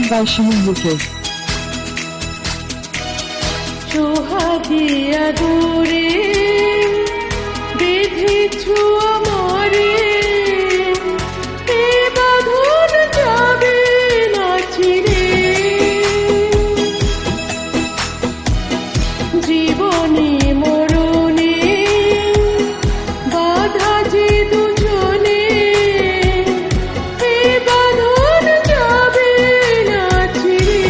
by Shimin UK. সোহাগিয়া দূরে বেঁধেছো আমারে, এ বাঁধন যাবে না ছিঁড়ে। জীবনে মরণে বাধা যে দুজনে, এ বাঁধন যাবে না ছিঁড়ে।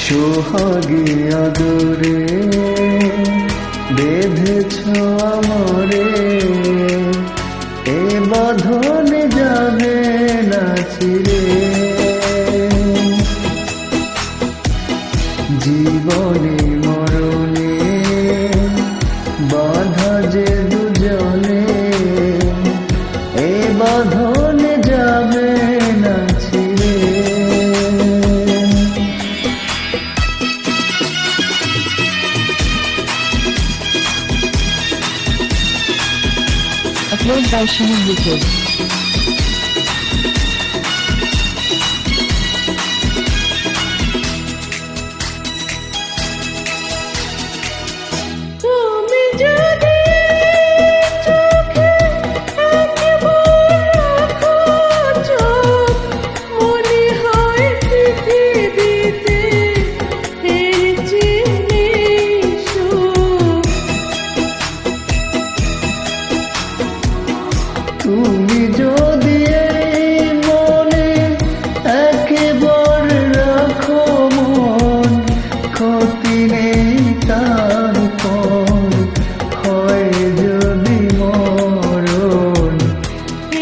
সোহাগী আদরে বেঁধেছ আমারে, এ বাঁধন যাবে না ছিঁড়ে। জীবনে মরণে বাধা যে দুজনে, এ বাঁধন যাবে না ছিঁড়ে। Upload by Shimin UK. তুমি যদি চোখে একবার রাখো চোখ, মনে হয় পৃথিবীতে এর চেয়ে নেই সুখ। তুমি যদি এই মনে একবার রাখো মন, ক্ষতি নেই তার পর হয় যদি মরণ।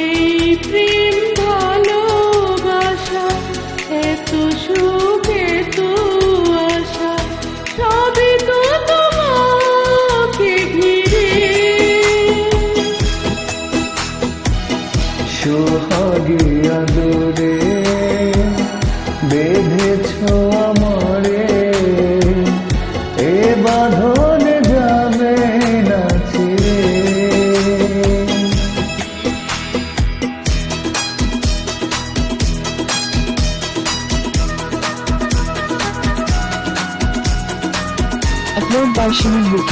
এই প্রেম ভালোবাসা, এত সুখ এত আশা, সবই তো তোমাকে ঘিরে। সোহাগী আদরে বেঁধেছ আমারে, এ বাঁধন যাবে না ছিঁড়ে। Upload by Shimin UK.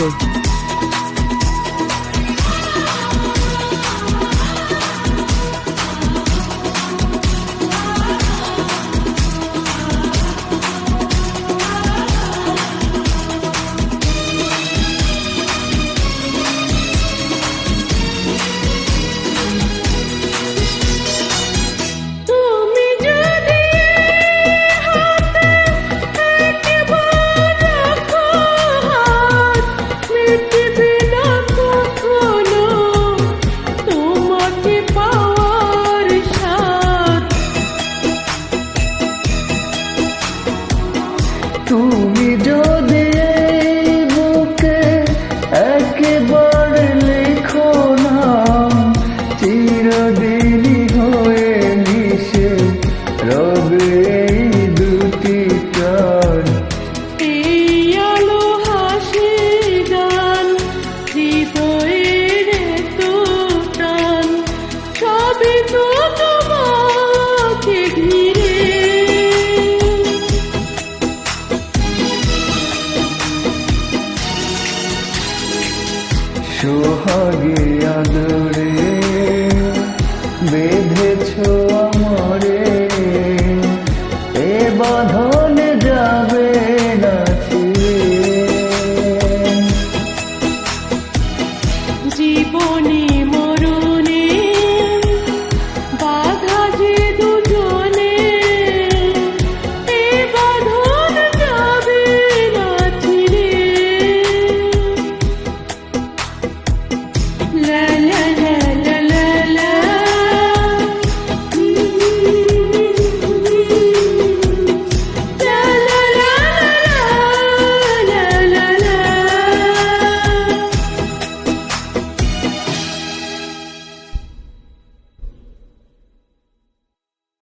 তুমি যদি হাতে একবার রাখো হাত, মিটবে না কখনো তোমাকে পাওয়ার স্বাদ। তুমি